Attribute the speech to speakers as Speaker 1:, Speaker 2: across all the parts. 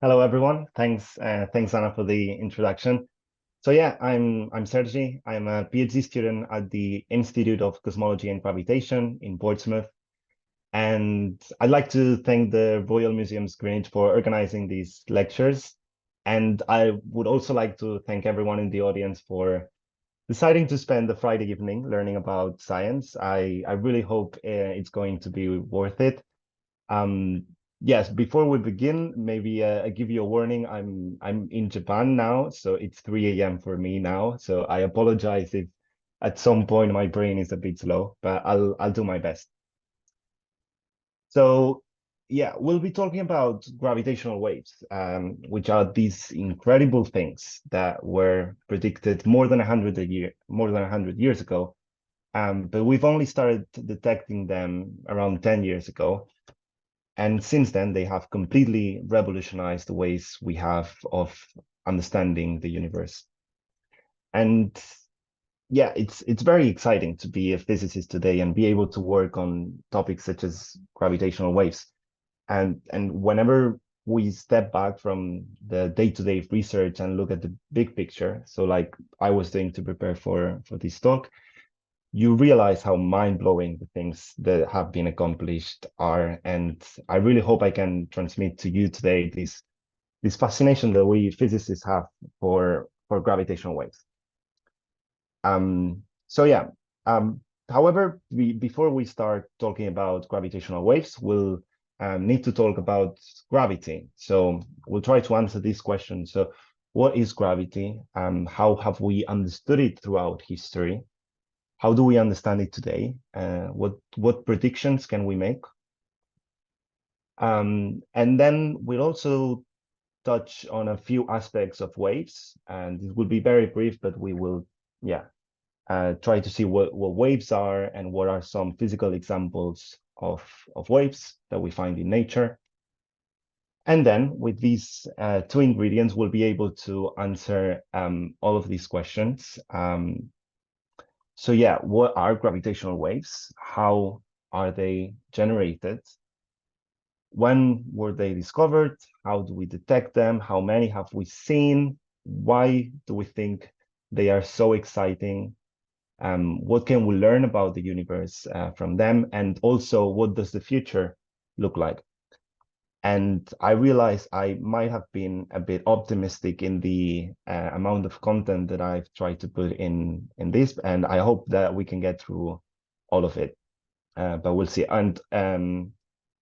Speaker 1: Hello, everyone. Thanks, Anna, for the introduction. So yeah, I'm Sergi. I'm a PhD student at the Institute of Cosmology and Gravitation in Portsmouth, and I'd like to thank the Royal Museums Greenwich for organizing these lectures. And I would also like to thank everyone in the audience for deciding to spend the Friday evening learning about science. I really hope it's going to be worth it. Um, yes, before we begin, maybe I give you a warning. I'm in Japan now, so it's 3 a.m. for me now. So I apologize if at some point my brain is a bit slow, but I'll do my best. So yeah, we'll be talking about gravitational waves, which are these incredible things that were predicted more than 100 years ago. But we've only started detecting them around 10 years ago. And since then, they have completely revolutionized the ways we have of understanding the universe. And yeah, it's very exciting to be a physicist today and be able to work on topics such as gravitational waves. And whenever we step back from the day-to-day research and look at the big picture, so like I was doing to prepare for this talk, you realize how mind-blowing the things that have been accomplished are. And I really hope I can transmit to you today this fascination that we physicists have for gravitational waves. So yeah, however, before we start talking about gravitational waves, we'll need to talk about gravity. So we'll try to answer this question. So what is gravity? How have we understood it throughout history? How do we understand it today? What predictions can we make? And then we'll also touch on a few aspects of waves, and it will be very brief, but we will, yeah, try to see what waves are and what are some physical examples of waves that we find in nature. And then with these two ingredients, we'll be able to answer all of these questions. So yeah, what are gravitational waves? How are they generated? When were they discovered? How do we detect them? How many have we seen? Why do we think they are so exciting? What can we learn about the universe from them? And also, what does the future look like? And I realize I might have been a bit optimistic in the amount of content that I've tried to put in this, and I hope that we can get through all of it. But we'll see. And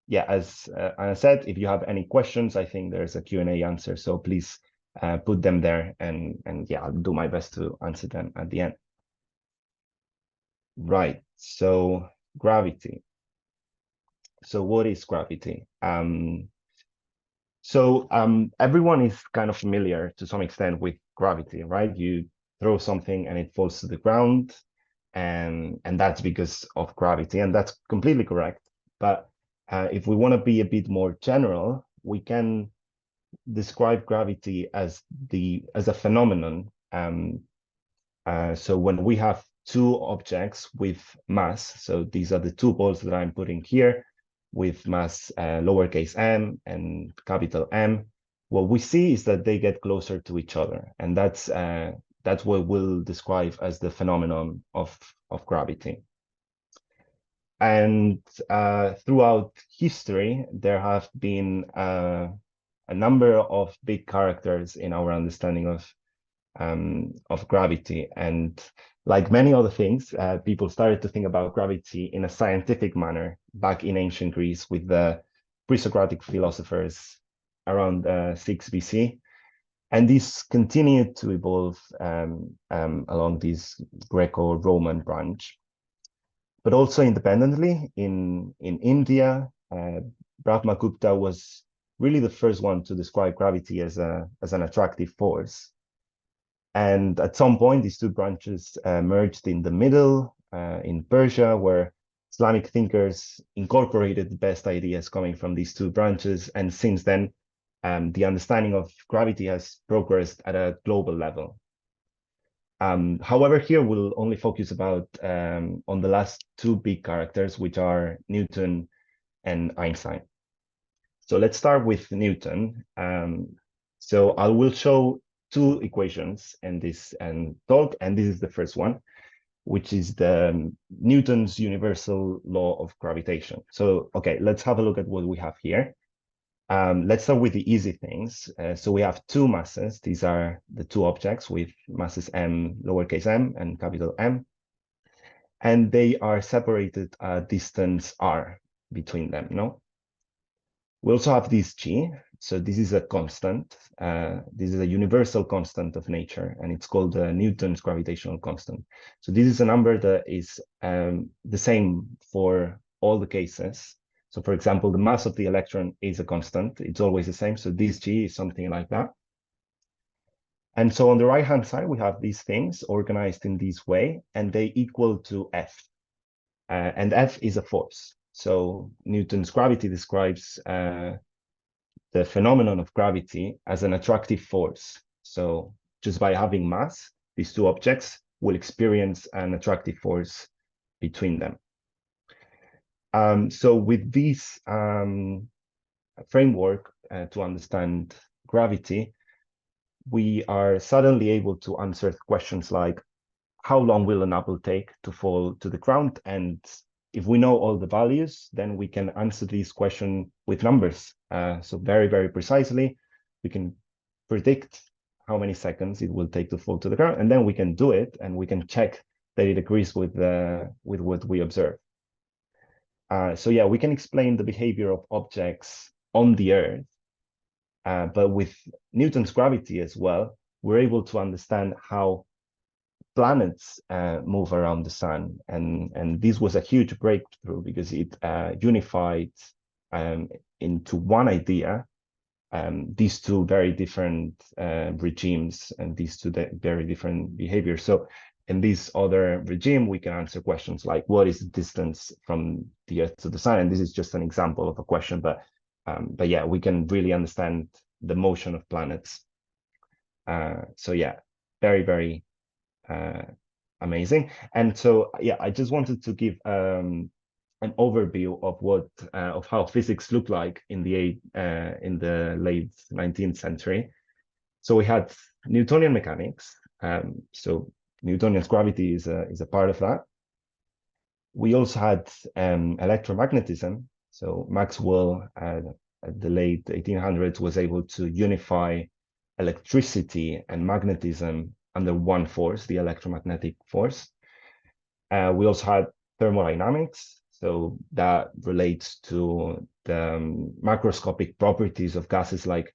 Speaker 1: yeah, as I said, if you have any questions, I think there's a Q&A answer, so please put them there, and yeah, I'll do my best to answer them at the end. Right. So gravity. So what is gravity? Everyone is kind of familiar to some extent with gravity, right? You throw something and it falls to the ground, and that's because of gravity, and that's completely correct. But if we want to be a bit more general, we can describe gravity as a phenomenon. So when we have two objects with mass, so these are the two balls that I'm putting here with mass lowercase m and capital M, what we see is that they get closer to each other, and that's what we'll describe as the phenomenon of gravity. And throughout history, there have been a number of big characters in our understanding of gravity. And like many other things, people started to think about gravity in a scientific manner back in ancient Greece with the pre-Socratic philosophers around 6 BC. And this continued to evolve along this Greco-Roman branch. But also independently in India, Brahmagupta was really the first one to describe gravity as an attractive force. And at some point, these two branches merged in the middle, in Persia, where Islamic thinkers incorporated the best ideas coming from these two branches. And since then, the understanding of gravity has progressed at a global level. However, here we'll only focus on the last two big characters, which are Newton and Einstein. So let's start with Newton. So I will show two equations in this talk, and this is the first one, which is the Newton's universal law of gravitation. So, okay, let's have a look at what we have here. Let's start with the easy things. So we have two masses. These are the two objects with masses m, lowercase m, and capital M. And they are separated a distance r between them, no? We also have this g. So this is a constant. This is a universal constant of nature, and it's called Newton's gravitational constant. So this is a number that is the same for all the cases. So for example, the mass of the electron is a constant. It's always the same. So this g is something like that. And so on the right-hand side, we have these things organized in this way, and they equal to F. And F is a force. So Newton's gravity describes the phenomenon of gravity as an attractive force. So just by having mass, these two objects will experience an attractive force between them. So with this framework to understand gravity, we are suddenly able to answer questions like, how long will an apple take to fall to the ground? And if we know all the values, then we can answer this question with numbers. So very, very precisely, we can predict how many seconds it will take to fall to the ground, and then we can do it, and we can check that it agrees with what we observe. So yeah, we can explain the behavior of objects on the Earth, but with Newton's gravity as well, we're able to understand how planets move around the sun, and this was a huge breakthrough because it unified into one idea these two very different regimes and these two very different behaviors. So in this other regime, we can answer questions like, what is the distance from the Earth to the sun? And this is just an example of a question, but yeah, we can really understand the motion of planets. So yeah, very, very amazing. And so yeah, I just wanted to give an overview of what of how physics looked like in the late 19th century. So we had Newtonian mechanics. So Newtonian's gravity is a part of that. We also had electromagnetism. So Maxwell at the late 1800s was able to unify electricity and magnetism under one force, the electromagnetic force. We also had thermodynamics, so that relates to the macroscopic properties of gases like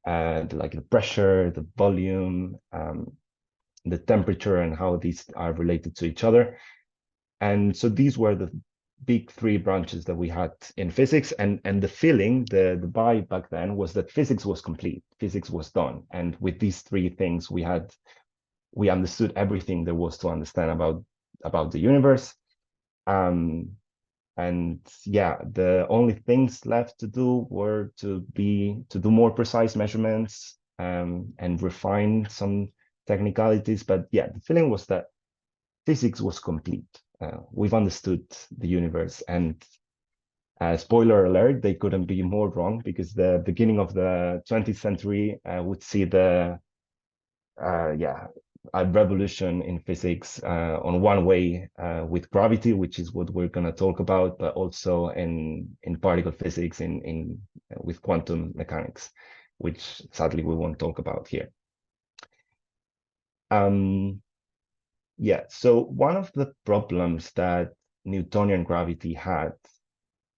Speaker 1: the pressure, the volume, the temperature, and how these are related to each other. And so these were the big three branches that we had in physics, and the feeling, the vibe back then was that physics was complete, physics was done, and with these three things we understood everything there was to understand about the universe. And yeah, the only things left to do were to do more precise measurements and refine some technicalities. But yeah, the feeling was that physics was complete. We've understood the universe, and spoiler alert, they couldn't be more wrong, because the beginning of the 20th century would see the a revolution in physics on one way with gravity, which is what we're going to talk about, but also in particle physics with quantum mechanics, which sadly we won't talk about here. Yeah, so one of the problems that Newtonian gravity had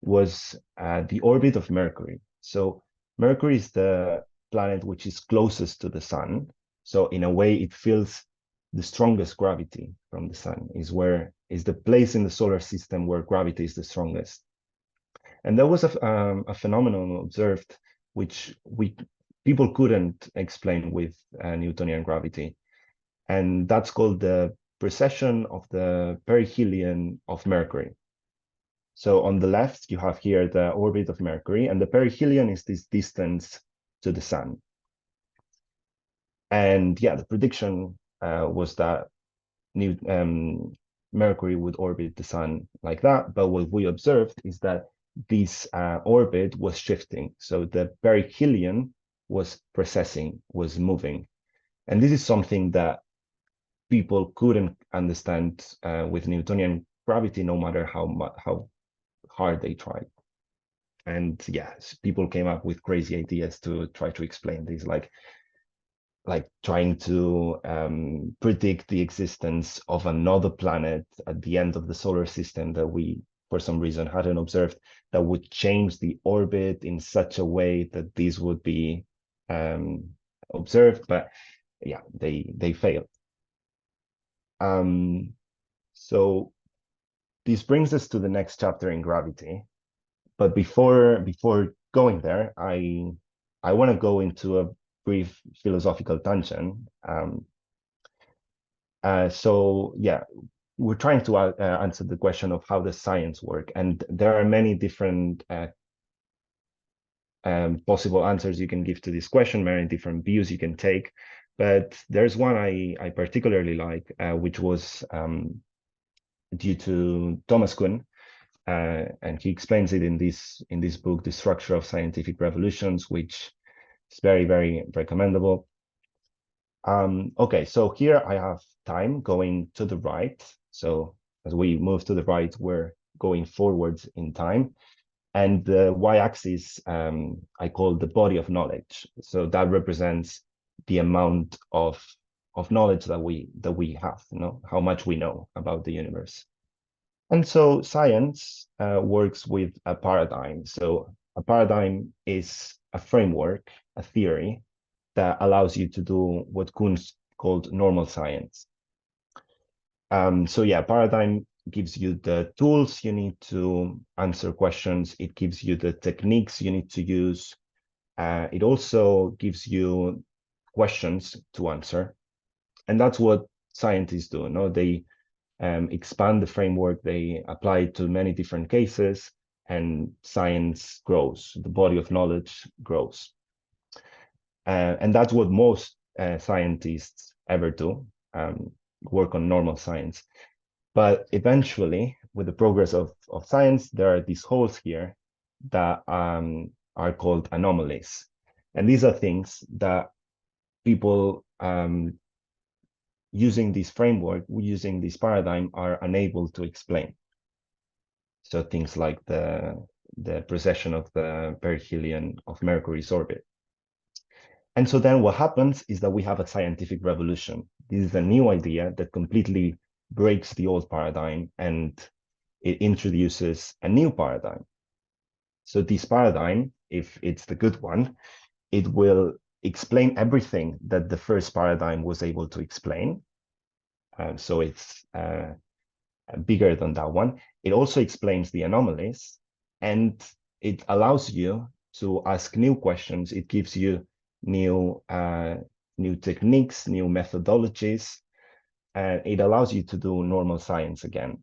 Speaker 1: was the orbit of Mercury. So Mercury is the planet which is closest to the sun. So in a way, it feels the strongest gravity from the sun, is the place in the solar system where gravity is the strongest. And there was a phenomenon observed which people couldn't explain with Newtonian gravity, and that's called the precession of the perihelion of Mercury. So on the left, you have here the orbit of Mercury, and the perihelion is this distance to the sun. And yeah, the prediction was that Mercury would orbit the sun like that. But what we observed is that this orbit was shifting. So the perihelion was precessing, was moving. And this is something that people couldn't understand with Newtonian gravity, no matter how hard they tried. And yes, people came up with crazy ideas to try to explain this, like trying to predict the existence of another planet at the end of the solar system that we, for some reason, hadn't observed, that would change the orbit in such a way that this would be observed. But yeah, they failed. So this brings us to the next chapter in gravity. But before going there, I want to go into a brief philosophical tangent. So yeah, we're trying to answer the question of how does science work, and there are many different possible answers you can give to this question, many different views you can take. But there's one I particularly like, which was due to Thomas Kuhn, and he explains it in this book, The Structure of Scientific Revolutions, which is very, very recommendable. Okay, so here I have time going to the right. So as we move to the right, we're going forwards in time. And the y-axis I call the body of knowledge. So that represents the amount of knowledge that we have, how much we know about the universe. And so science works with a paradigm. So a paradigm is a framework, a theory that allows you to do what Kuhn called normal science. So yeah, paradigm gives you the tools you need to answer questions. It gives you the techniques you need to use. It also gives you questions to answer. And that's what scientists do. No, they expand the framework, they apply it to many different cases, and science grows, the body of knowledge grows. And that's what most scientists ever do, work on normal science. But eventually, with the progress of science, there are these holes here that are called anomalies. And these are things that people using this framework, using this paradigm, are unable to explain. So things like the precession of the perihelion of Mercury's orbit. And so then what happens is that we have a scientific revolution. This is a new idea that completely breaks the old paradigm, and it introduces a new paradigm. So this paradigm, if it's the good one, it will explain everything that the first paradigm was able to explain. So it's bigger than that one. It also explains the anomalies, and it allows you to ask new questions. It gives you new techniques, new methodologies, and it allows you to do normal science again,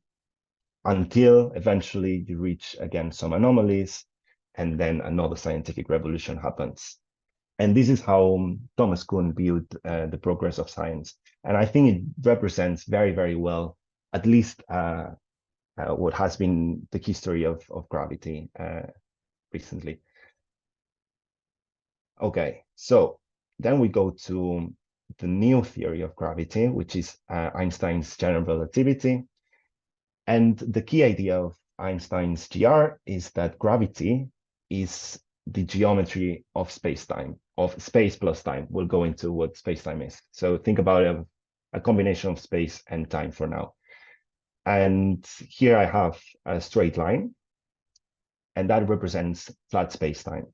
Speaker 1: until eventually you reach again some anomalies, and then another scientific revolution happens. And this is how Thomas Kuhn viewed the progress of science. And I think it represents very, very well, at least what has been the history of gravity recently. Okay, so then we go to the new theory of gravity, which is Einstein's general relativity. And the key idea of Einstein's GR is that gravity is the geometry of space-time, of space plus time. We'll go into what space-time is. So think about a combination of space and time for now. And here I have a straight line, and that represents flat space-time.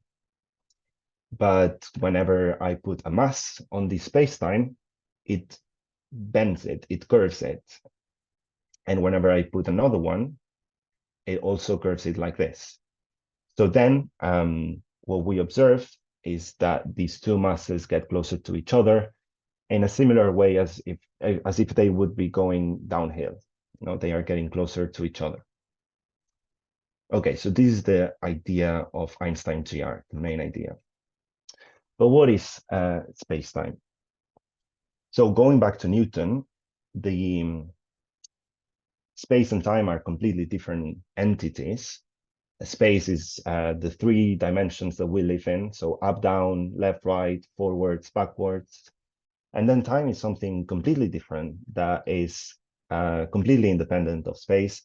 Speaker 1: But whenever I put a mass on the space-time, it bends it, it curves it. And whenever I put another one, it also curves it like this. So then what we observe is that these two masses get closer to each other in a similar way as if they would be going downhill. They are getting closer to each other. Okay, so this is the idea of Einstein GR, the main idea. But what is space-time? So going back to Newton, the space and time are completely different entities. Space is the three dimensions that we live in. So up, down, left, right, forwards, backwards. And then time is something completely different that is completely independent of space.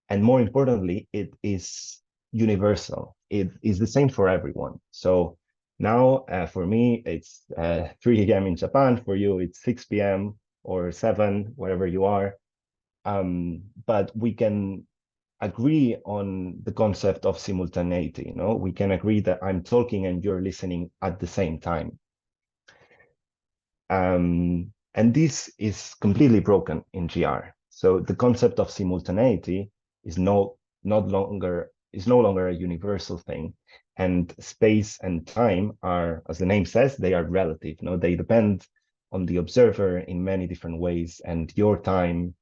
Speaker 1: And more importantly, it is universal. It is the same for everyone. So now for me, it's 3 a.m. in Japan. For you, it's 6 p.m. or 7, wherever you are. But we can agree on the concept of simultaneity. We can agree that I'm talking and you're listening at the same time. And this is completely broken in GR. So the concept of simultaneity is no longer a universal thing. And space and time are, as the name says, they are relative. They depend on the observer in many different ways, and your time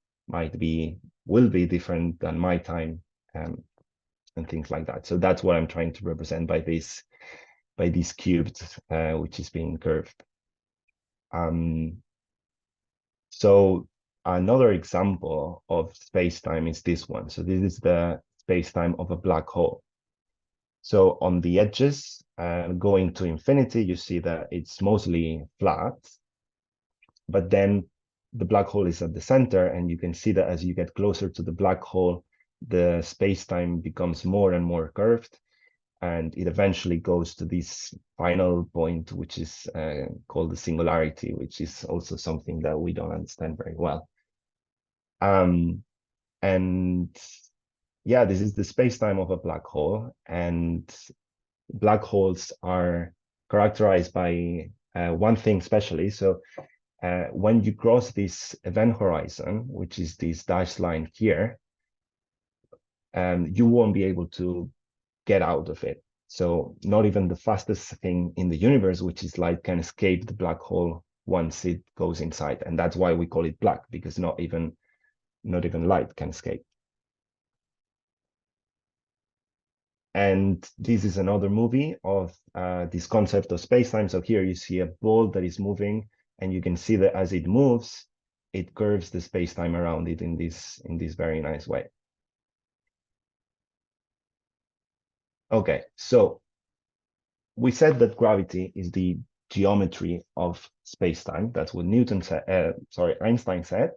Speaker 1: will be different than my time, and things like that. So that's what I'm trying to represent by this cubed, which is being curved. So another example of space-time is this one. So this is the space-time of a black hole. So on the edges, going to infinity, you see that it's mostly flat, but then the black hole is at the center, and you can see that as you get closer to the black hole, the space-time becomes more and more curved, and it eventually goes to this final point, which is called the singularity, which is also something that we don't understand very well. And yeah, this is the space-time of a black hole, and black holes are characterized by one thing especially. So when you cross this event horizon, which is this dashed line here, you won't be able to get out of it. So not even the fastest thing in the universe, which is light, can escape the black hole once it goes inside. And that's why we call it black, because not even light can escape. And this is another movie of this concept of space-time. So here you see a ball that is moving, and you can see that as it moves, it curves the space-time around it in this very nice way. Okay, so we said that gravity is the geometry of space-time. That's what Einstein said.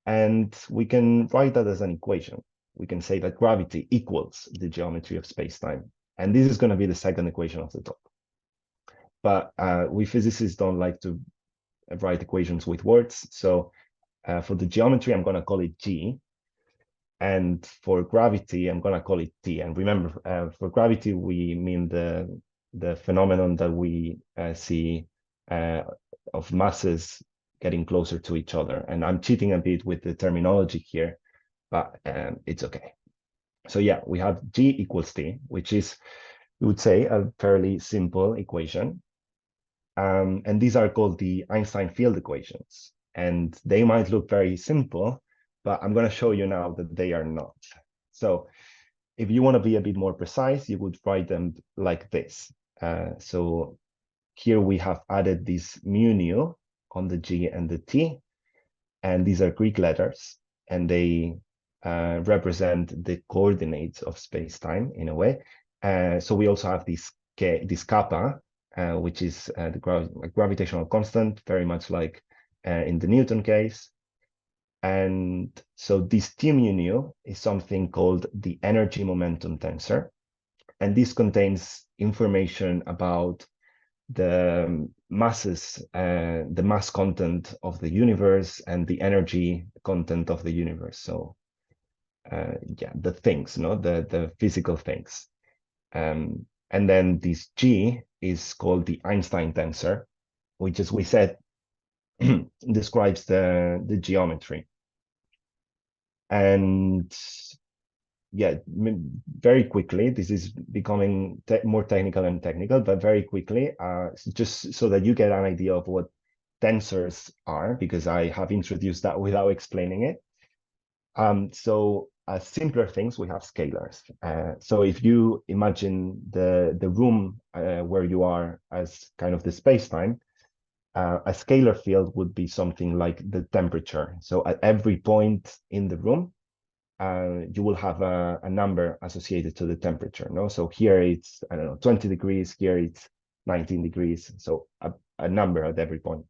Speaker 1: And we can write that as an equation. We can say that gravity equals the geometry of space-time. And this is going to be the second equation of the top. But we physicists don't like to write equations with words. So for the geometry, I'm going to call it G. And for gravity, I'm going to call it T. And remember, for gravity, we mean the phenomenon that we see of masses getting closer to each other. And I'm cheating a bit with the terminology here, but it's okay. So yeah, we have G equals T, which is, we would say, a fairly simple equation. And these are called the Einstein field equations. And they might look very simple, but I'm going to show you now that they are not. So if you want to be a bit more precise, you would write them like this. So here we have added this mu nu on the G and the T, and these are Greek letters, and they represent the coordinates of space-time in a way. So we also have this kappa, which is the gravitational constant, very much like in the Newton case. And so this T mu nu is something called the energy momentum tensor. And this contains information about the masses, the mass content of the universe and the energy content of the universe. So yeah, the things, the physical things. And then this G is called the Einstein tensor, which, as we said, describes the geometry. And yeah, very quickly, this is becoming more technical and technical, but very quickly, just so that you get an idea of what tensors are, because I have introduced that without explaining it. So simpler things, we have scalars. So if you imagine the room where you are as kind of the space-time, a scalar field would be something like the temperature. So at every point in the room, you will have a number associated to the temperature. No, so here it's, I don't know, 20 degrees. Here it's 19 degrees. So a number at every point.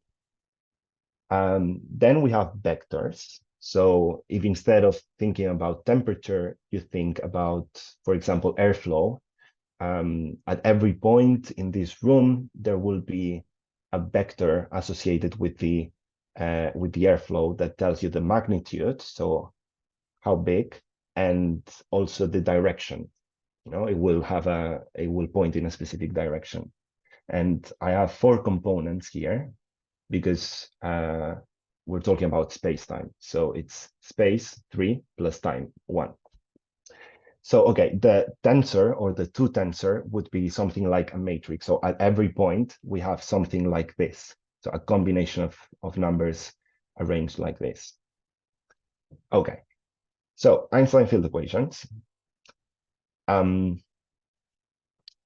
Speaker 1: Then we have vectors. So if instead of thinking about temperature, you think about, for example, airflow, at every point in this room, there will be a vector associated with the airflow that tells you the magnitude, so how big, and also the direction. You know, it will point in a specific direction. And I have 4 components here because we're talking about space-time. So it's space 3 plus time 1. So, okay, the tensor or the 2 tensor would be something like a matrix. So at every point, we have something like this. So a combination of numbers arranged like this. Okay, so Einstein field equations.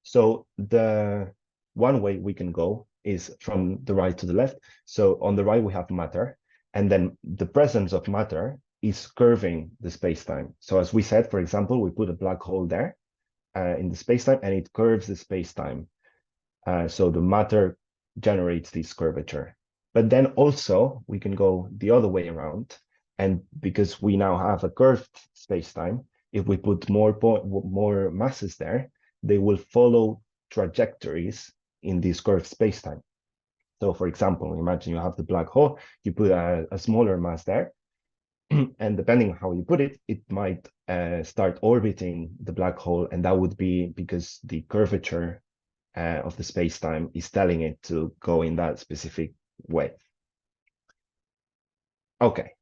Speaker 1: So the one way we can go is from the right to the left. So on the right, we have matter. And then the presence of matter is curving the space-time. So as we said, for example, we put a black hole there in the space-time and it curves the space-time. So the matter generates this curvature. But then also we can go the other way around. And because we now have a curved space-time, if we put more masses there, they will follow trajectories in this curved space-time. So for example, imagine you have the black hole, you put a smaller mass there, and depending on how you put it, it might start orbiting the black hole, and that would be because the curvature of the space-time is telling it to go in that specific way. Okay,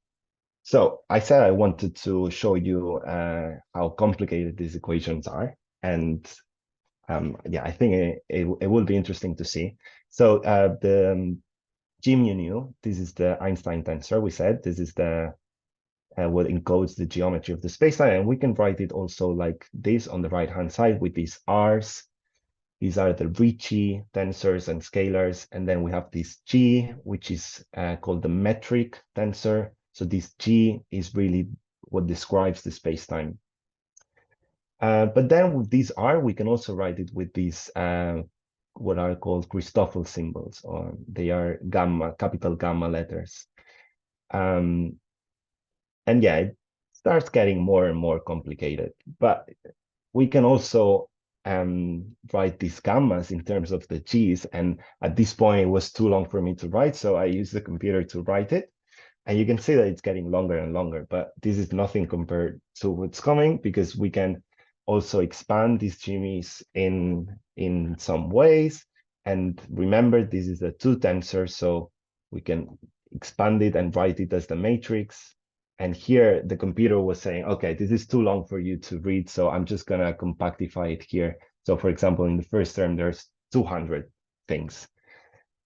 Speaker 1: so I said I wanted to show you how complicated these equations are, and yeah, I think it will be interesting to see. So the G mu nu, this is the Einstein tensor. We said this is the what encodes the geometry of the spacetime, and we can write it also like this on the right-hand side with these R's. These are the Ricci tensors and scalars, and then we have this G, which is called the metric tensor. So this G is really what describes the spacetime. But then with these R, we can also write it with these what are called Christoffel symbols, or they are gamma, capital gamma letters. And yeah, it starts getting more and more complicated. But we can also write these gammas in terms of the G's. And at this point, it was too long for me to write, so I used the computer to write it. And you can see that it's getting longer and longer, but this is nothing compared to what's coming, because we can also expand these G's in some ways. And remember, this is a 2 tensor, so we can expand it and write it as the matrix. And here the computer was saying, okay, this is too long for you to read, so I'm just gonna compactify it here. So for example, in the first term, there's 200 things.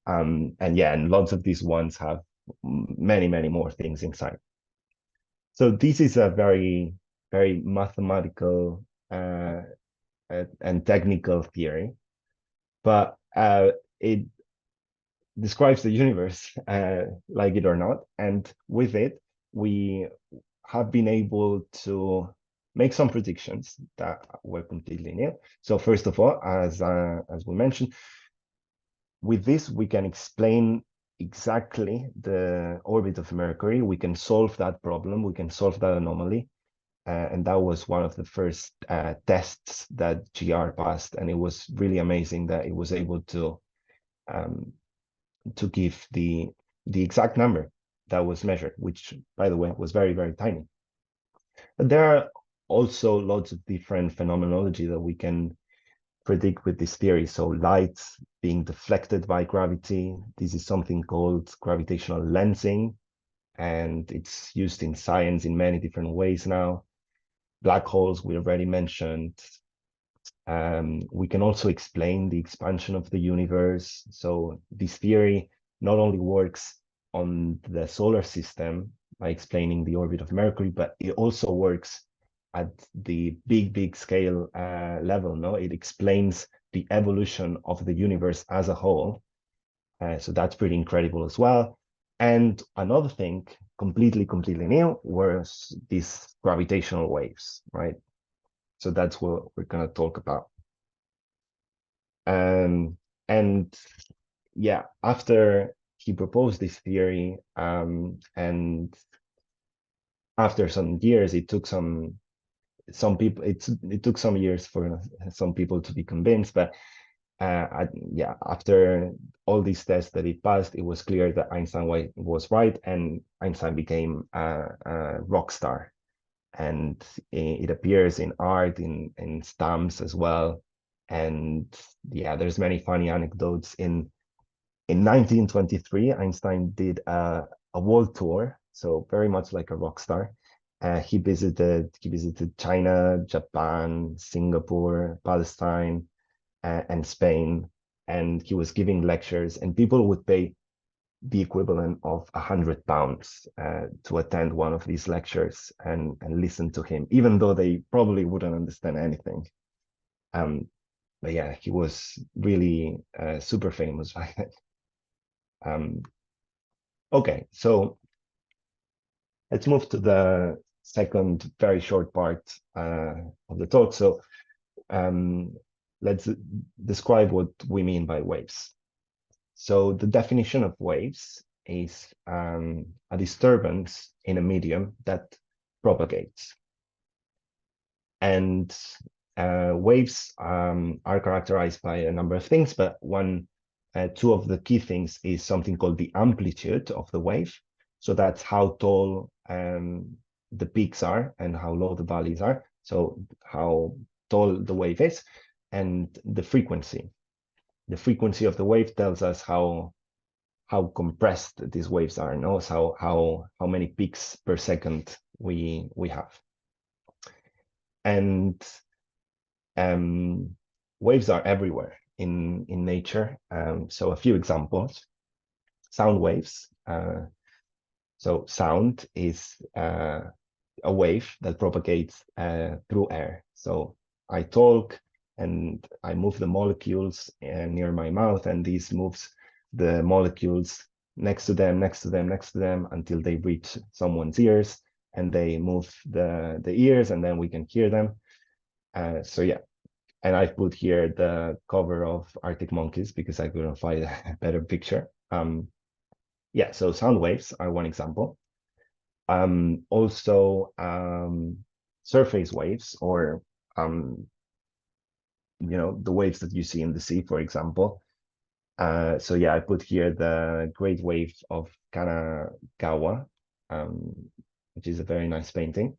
Speaker 1: And yeah, and lots of these ones have many, many more things inside. So this is a very, very mathematical and technical theory, but it describes the universe, like it or not. And with it, we have been able to make some predictions that were completely new. So first of all, as we mentioned, with this, we can explain exactly the orbit of Mercury. We can solve that problem. We can solve that anomaly. And that was one of the first tests that GR passed. And it was really amazing that it was able to give the exact number that was measured, which, by the way, was very, very tiny. But there are also lots of different phenomenology that we can predict with this theory. So light being deflected by gravity, this is something called gravitational lensing, and it's used in science in many different ways now. Black holes, we already mentioned. We can also explain the expansion of the universe. So this theory not only works on the solar system by explaining the orbit of Mercury, but it also works at the big, big scale level. No, it explains the evolution of the universe as a whole. So that's pretty incredible as well. And another thing completely new was these gravitational waves, right? So that's what we're going to talk about. And yeah, after he proposed this theory, and after some years, it took some people, it took some years for some people to be convinced, but yeah, after all these tests that he passed, it was clear that Einstein was right, and Einstein became a rock star. And it appears in art, in stamps as well. And yeah, there's many funny anecdotes. In 1923, Einstein did a world tour, so very much like a rock star. He visited China, Japan, Singapore, Palestine, and Spain, and he was giving lectures, and people would pay the equivalent of £100 to attend one of these lectures and listen to him, even though they probably wouldn't understand anything. But yeah, he was really super famous back then. Okay, so let's move to the second very short part of the talk. So let's describe what we mean by waves. So the definition of waves is a disturbance in a medium that propagates. And waves are characterized by a number of things, but two of the key things is something called the amplitude of the wave. So that's how tall the peaks are and how low the valleys are. So how tall the wave is, and the frequency. The frequency of the wave tells us how compressed these waves are, no? So how many peaks per second we have. And waves are everywhere in nature. So a few examples: sound waves. So sound is a wave that propagates through air. So I talk and I move the molecules near my mouth, and this moves the molecules next to them, next to them, next to them, until they reach someone's ears, and they move the ears, and then we can hear them. So yeah, and I've put here the cover of Arctic Monkeys because I couldn't find a better picture. Yeah, so sound waves are one example. Also, surface waves, or the waves that you see in the sea, for example. So yeah, I put here the Great Wave of Kanagawa, which is a very nice painting.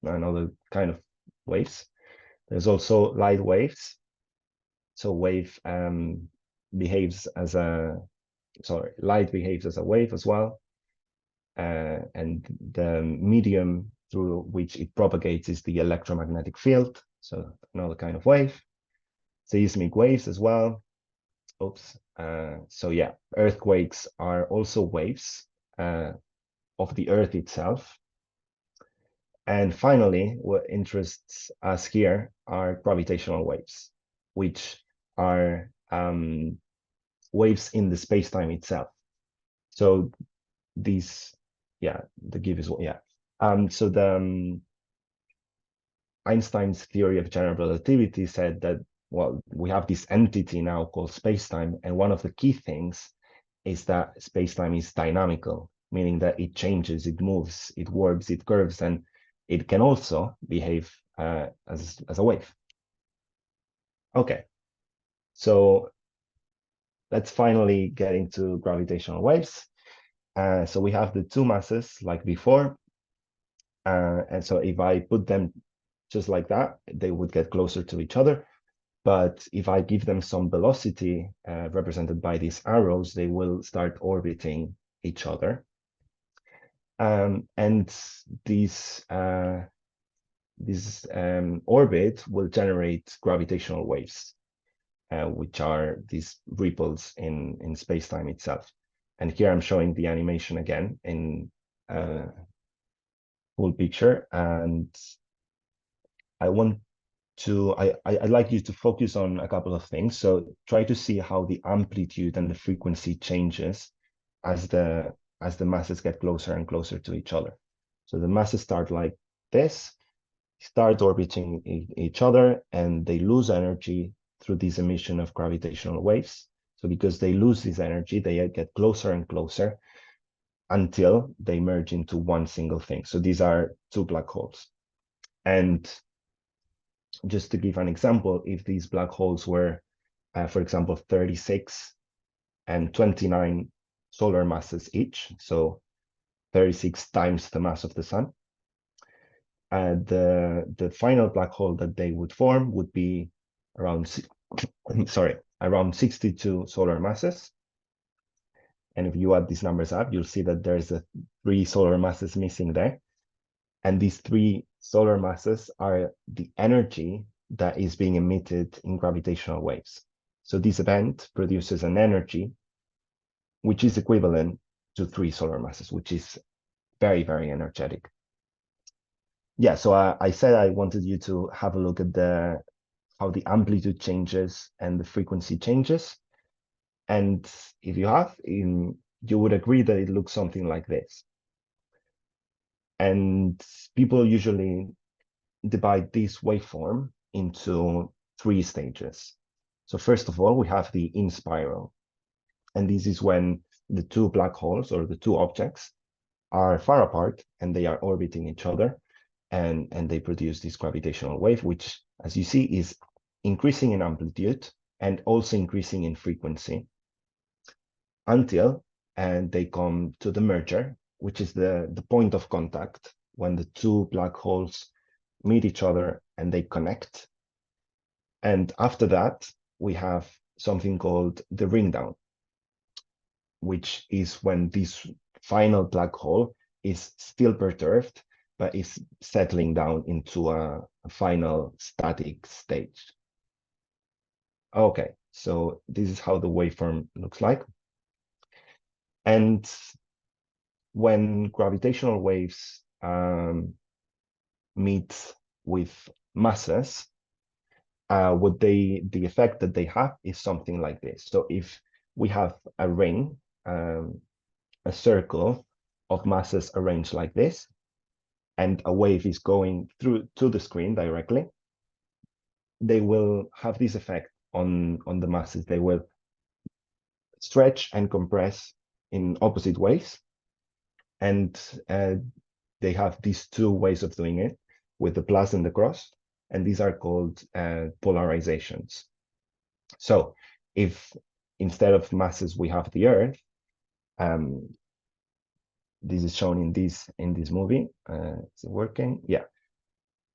Speaker 1: Another kind of waves. There's also light waves. So light behaves as a wave as well. And the medium through which it propagates is the electromagnetic field. So another kind of wave. Seismic waves as well. Oops. So yeah, earthquakes are also waves of the earth itself. And finally, what interests us here are gravitational waves, which are waves in the space-time itself. So these, yeah, the give is, yeah. So the Einstein's theory of general relativity said that, well, we have this entity now called space-time, and one of the key things is that space-time is dynamical, meaning that it changes, it moves, it warps, it curves, and it can also behave as a wave. Okay, so let's finally get into gravitational waves. So we have the two masses like before, and so if I put them just like that, they would get closer to each other. But if I give them some velocity represented by these arrows, they will start orbiting each other. And this orbit will generate gravitational waves, which are these ripples in space-time itself. And here I'm showing the animation again in full picture. And I'd like you to focus on a couple of things. So try to see how the amplitude and the frequency changes as the as the masses get closer and closer to each other. So the masses start like this, start orbiting each other, and they lose energy through this emission of gravitational waves. So because they lose this energy, they get closer and closer until they merge into one single thing. So these are two black holes. And just to give an example, if these black holes were, for example, 36 and 29 solar masses each, so 36 times the mass of the sun, the final black hole that they would form would be around around 62 solar masses. And if you add these numbers up, you'll see that there's 3 solar masses missing there. And these 3 solar masses are the energy that is being emitted in gravitational waves. So this event produces an energy which is equivalent to 3 solar masses, which is very, very energetic. Yeah, so I said I wanted you to have a look at how the amplitude changes and the frequency changes. And if you have, you would agree that it looks something like this. And people usually divide this waveform into 3 stages. So first of all, we have the in spiral. And this is when the 2 black holes or the 2 objects are far apart and they are orbiting each other, and they produce this gravitational wave, which, as you see, is increasing in amplitude and also increasing in frequency until they come to the merger, which is the point of contact when the 2 black holes meet each other and they connect. And after that, we have something called the ring down, which is when this final black hole is still perturbed, but is settling down into a final static stage. Okay, so this is how the waveform looks like. And when gravitational waves meet with masses, the effect that they have is something like this. So if we have a ring, a circle of masses arranged like this, and a wave is going through to the screen directly, they will have this effect on the masses. They will stretch and compress in opposite ways, and they have these 2 ways of doing it, with the plus and the cross, and these are called polarizations. So if instead of masses we have the Earth, this is shown in this movie. Is it working? Yeah.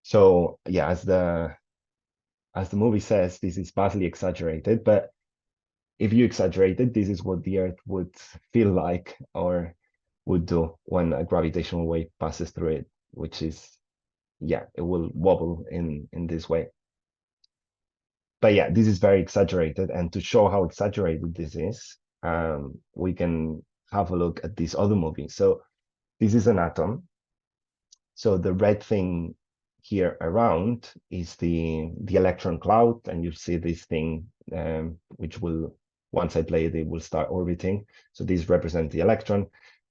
Speaker 1: So yeah, as the movie says, this is vastly exaggerated, but if you exaggerate it, this is what the Earth would feel like or would do when a gravitational wave passes through it, which is, yeah, it will wobble in this way. But yeah, this is very exaggerated, and to show how exaggerated this is, we can have a look at this other movie. So this is an atom. So the red thing here around is the electron cloud, and you see this thing, which will, once I play it, it will start orbiting. So these represent the electron.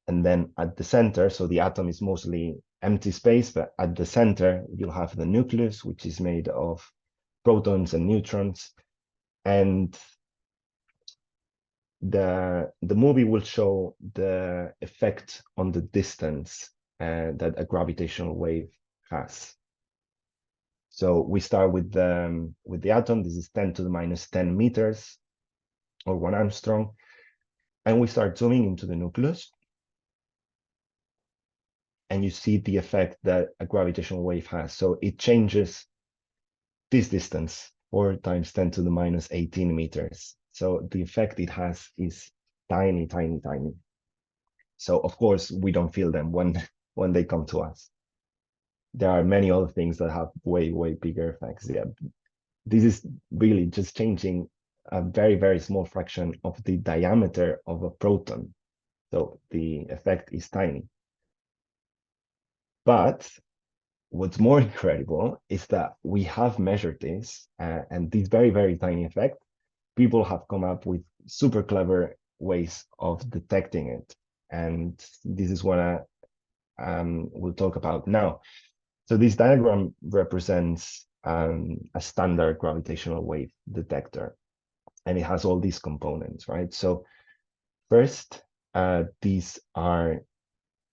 Speaker 1: And then at the center, so the atom is mostly empty space, but at the center, you'll have the nucleus, which is made of protons and neutrons. And the movie will show the effect on the distance that a gravitational wave has. So we start with the atom. This is 10 to the minus 10 meters, or 1 Armstrong. And we start zooming into the nucleus. And you see the effect that a gravitational wave has. So it changes this distance, 4 times 10 to the minus 18 meters. So the effect it has is tiny, tiny, tiny. So of course, we don't feel them when they come to us. There are many other things that have way, way bigger effects. Yeah, this is really just changing a very, very small fraction of the diameter of a proton. So the effect is tiny. But what's more incredible is that we have measured this, and this very, very tiny effect, people have come up with super clever ways of detecting it. And this is what we'll talk about now. So this diagram represents a standard gravitational wave detector, and it has all these components, right? So first, these are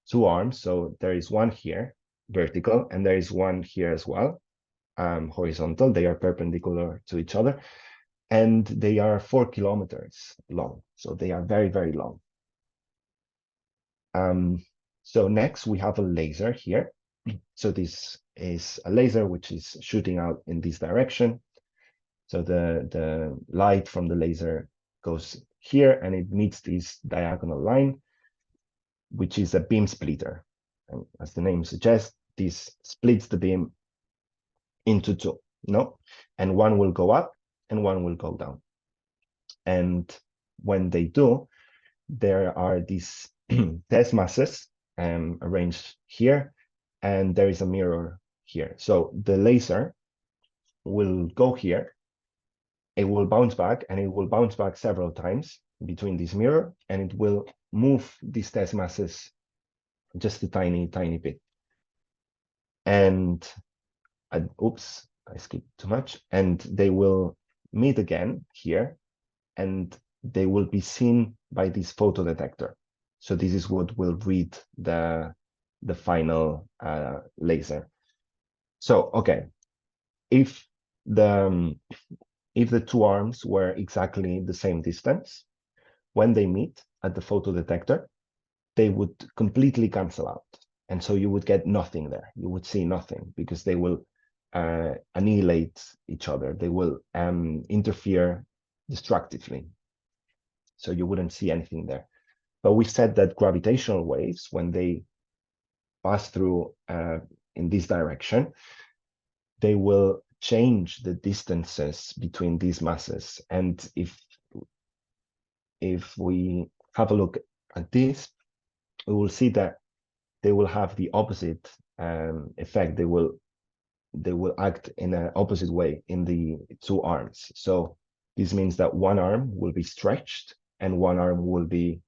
Speaker 1: two arms. So there is one here, vertical, and there is one here as well, horizontal. They are perpendicular to each other, and they are 4 kilometers long. So they are very, very long. So next we have a laser here. So this is a laser which is shooting out in this direction. So the light from the laser goes here and it meets this diagonal line, which is a beam splitter. And as the name suggests, this splits the beam into two, no? And one will go up and one will go down. And when they do, there are these test masses arranged here, and there is a mirror here. So the laser will go here, it will bounce back, and it will bounce back several times between this mirror, and it will move these test masses just a tiny, tiny bit. And oops, I skipped too much. And they will meet again here, and they will be seen by this photo detector. So this is what will read the final laser. So okay, if the two arms were exactly the same distance, when they meet at the photo detector, they would completely cancel out. And so you would get nothing there. You would see nothing because they will annihilate each other. They will interfere destructively. So you wouldn't see anything there. But we said that gravitational waves, when they pass through in this direction, they will change the distances between these masses. And if we have a look at this, we will see that they will have the opposite effect. They will act in an opposite way in the two arms. So this means that one arm will be stretched and one arm will be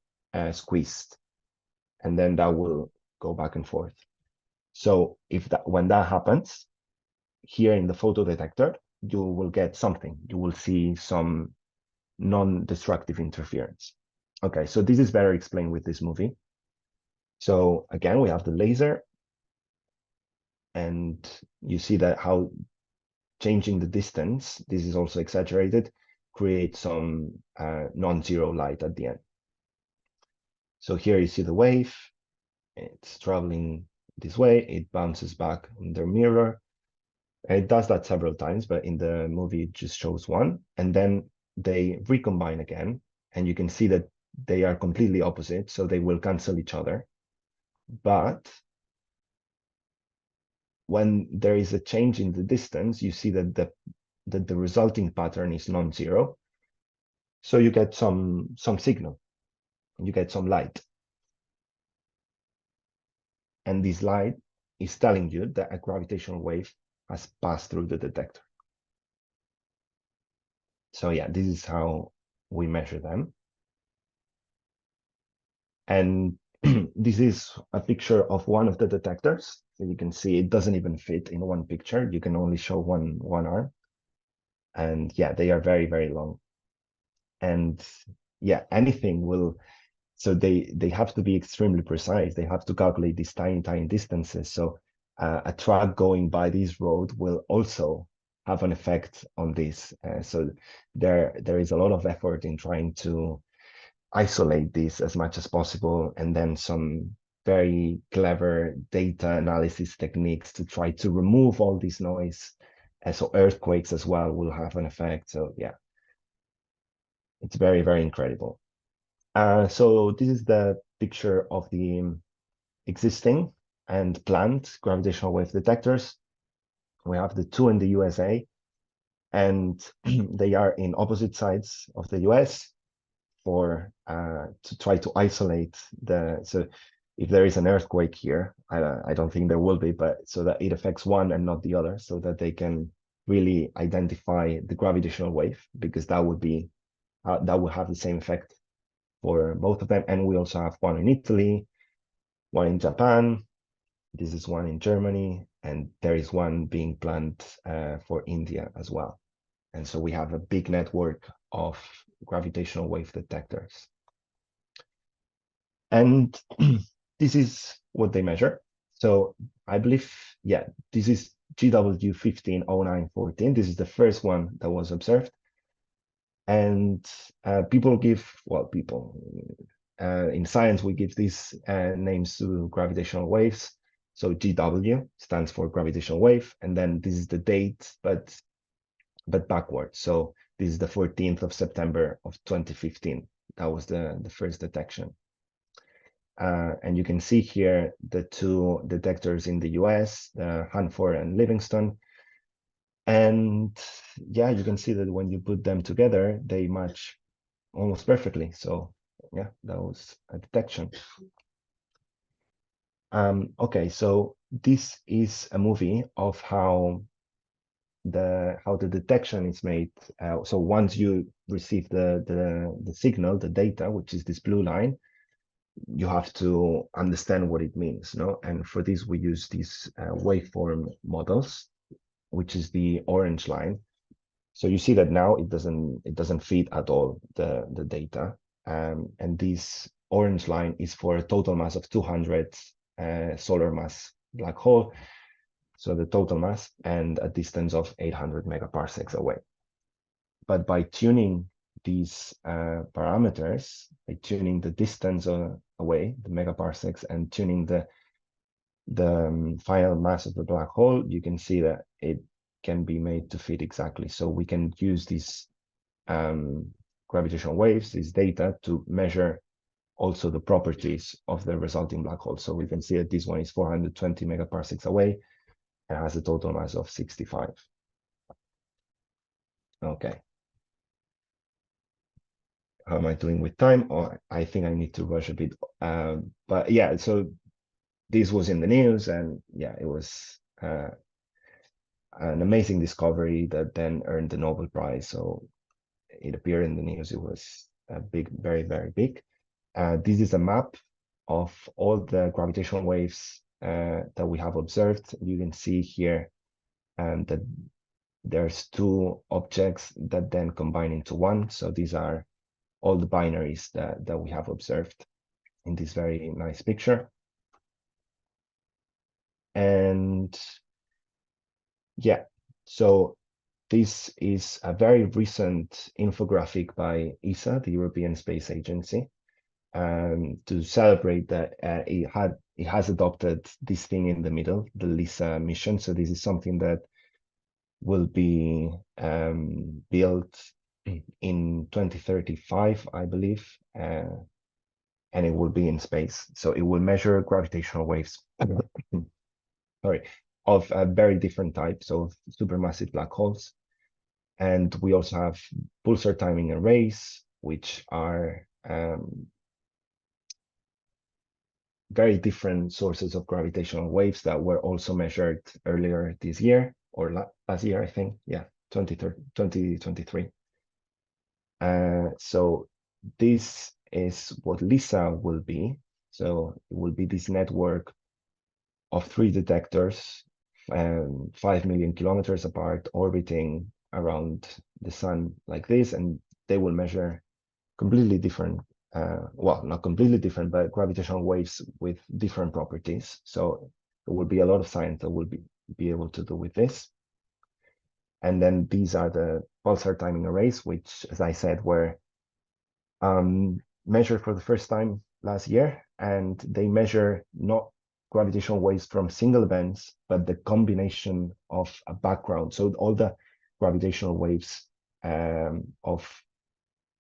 Speaker 1: squeezed, and then that will go back and forth. So when that happens, here in the photo detector, you will get something. You will see some non-destructive interference. Okay, so this is better explained with this movie. So again, we have the laser, and you see that how changing the distance, this is also exaggerated, creates some non-zero light at the end. So here you see the wave, it's traveling this way, it bounces back on the mirror. And it does that several times, but in the movie it just shows one, and then they recombine again, and you can see that they are completely opposite, so they will cancel each other. But when there is a change in the distance, you see that the resulting pattern is non-zero. So you get some signal, you get some light. And this light is telling you that a gravitational wave has passed through the detector. So yeah, this is how we measure them. And this is a picture of one of the detectors. So you can see it doesn't even fit in one picture. You can only show one arm. And yeah, they are very, very long. And yeah, anything will, so they have to be extremely precise. They have to calculate these tiny, tiny distances. So a truck going by this road will also have an effect on this. So there is a lot of effort in trying to isolate this as much as possible, and then some very clever data analysis techniques to try to remove all this noise. So earthquakes as well will have an effect. So yeah, it's very, very incredible. So this is the picture of the existing and planned gravitational wave detectors. We have the two in the USA, and they are in opposite sides of the US for to try to isolate so if there is an earthquake here, I don't think there will be, but so that it affects one and not the other, so that they can really identify the gravitational wave, because that would have the same effect for both of them. And we also have one in Italy, one in Japan. This is one in Germany, and there is one being planned for India as well. And so we have a big network of gravitational wave detectors. And this is what they measure. So I believe, yeah, this is GW 150914. This is the first one that was observed. And people give, well, people in science, we give these names to gravitational waves. So GW stands for gravitational wave, and then this is the date, but backwards. So this is the 14th of September of 2015. That was the first detection. And you can see here the two detectors in the US, Hanford and Livingston. And yeah, you can see that when you put them together, they match almost perfectly. So yeah, that was a detection. Okay, so this is a movie of how the detection is made. So once you receive the signal, the data, which is this blue line, you have to understand what it means, no? And for this, we use these waveform models, which is the orange line. So you see that now it doesn't fit at all the data, and this orange line is for a total mass of 200 solar mass black hole, so the total mass, and a distance of 800 megaparsecs away. But by tuning these parameters, by tuning the distance away, the megaparsecs, and tuning the final mass of the black hole, you can see that it can be made to fit exactly. So we can use these gravitational waves, this data, to measure also the properties of the resulting black hole. So we can see that this one is 420 megaparsecs away and has a total mass of 65. Okay. How am I doing with time? Or I think I need to rush a bit. But yeah, so this was in the news, and yeah, it was an amazing discovery that then earned the Nobel Prize. So it appeared in the news. It was a big, very, very big. This is a map of all the gravitational waves that we have observed. You can see here that there's two objects that then combine into one. So these are all the binaries that we have observed in this very nice picture. And yeah, so this is a very recent infographic by ESA, the European Space Agency, to celebrate that it has adopted this thing in the middle, the LISA mission. So this is something that will be built in 2035, I believe, and it will be in space. So it will measure gravitational waves, sorry, of a very different types of supermassive black holes. And we also have pulsar timing arrays, which are very different sources of gravitational waves that were also measured earlier this year, or last year, I think. Yeah, 2023. So this is what LISA will be. So it will be this network of 3 detectors, 5 million kilometers apart, orbiting around the sun like this, and they will measure completely different, well, not completely different, but gravitational waves with different properties. So there will be a lot of science that will be able to do with this. And then these are the pulsar timing arrays, which, as I said, were measured for the first time last year, and they measure not gravitational waves from single events, but the combination of a background. So all the gravitational waves of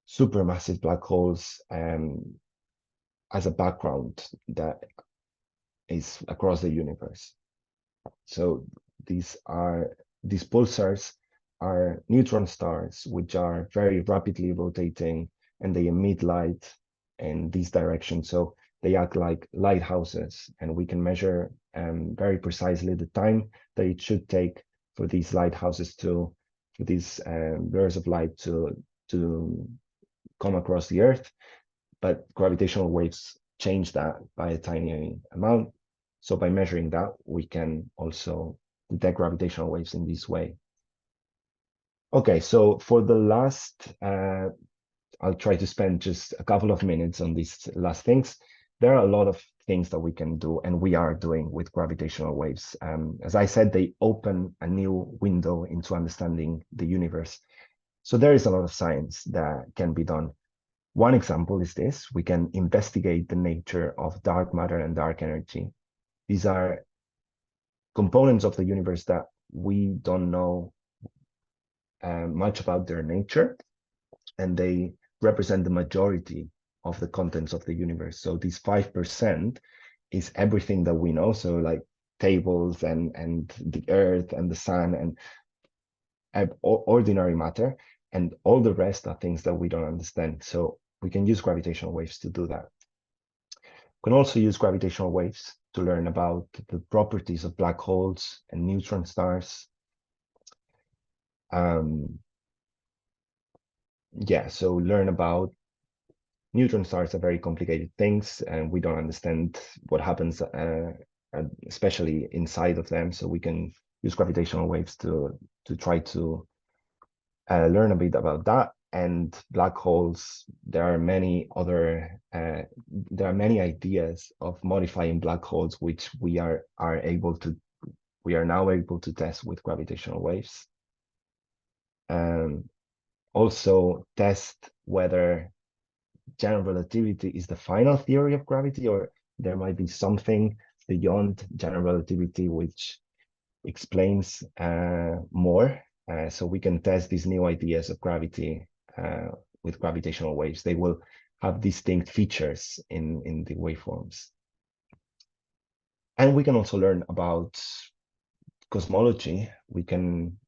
Speaker 1: supermassive black holes as a background that is across the universe. So these pulsars are neutron stars, which are very rapidly rotating, and they emit light in this direction. So they act like lighthouses, and we can measure very precisely the time that it should take for these lighthouses for these bursts of light to come across the Earth. but gravitational waves change that by a tiny amount. So by measuring that, we can also detect gravitational waves in this way. Okay, so for the last, I'll try to spend just a couple of minutes on these last things. There are a lot of things that we can do, and we are doing with gravitational waves. As I said, they open a new window into understanding the universe. So there is a lot of science that can be done. One example is this: we can investigate the nature of dark matter and dark energy. These are components of the universe that we don't know much about their nature, and they represent the majority of the contents of the universe. So this 5% is everything that we know. So like tables and the earth and the sun and ordinary matter, and all the rest are things that we don't understand. So we can use gravitational waves to do that. We can also use gravitational waves to learn about the properties of black holes and neutron stars. Yeah, so learn about neutron stars are very complicated things, and we don't understand what happens, especially inside of them. So we can use gravitational waves to try to learn a bit about that. And black holes, there are many ideas of modifying black holes, which we are now able to test with gravitational waves. Also test whether general relativity is the final theory of gravity, or there might be something beyond general relativity which explains more. So we can test these new ideas of gravity with gravitational waves. They will have distinct features in the waveforms. And we can also learn about cosmology. We can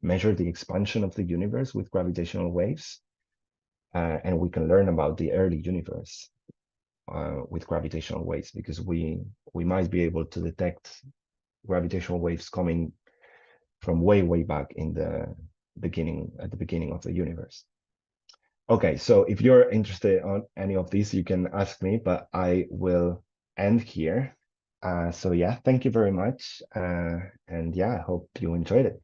Speaker 1: measure the expansion of the universe with gravitational waves. And we can learn about the early universe with gravitational waves, because we might be able to detect gravitational waves coming from way back in the beginning, at the beginning of the universe. Okay, so if you're interested on any of these, you can ask me, but I will end here. So yeah, thank you very much. And yeah, I hope you enjoyed it.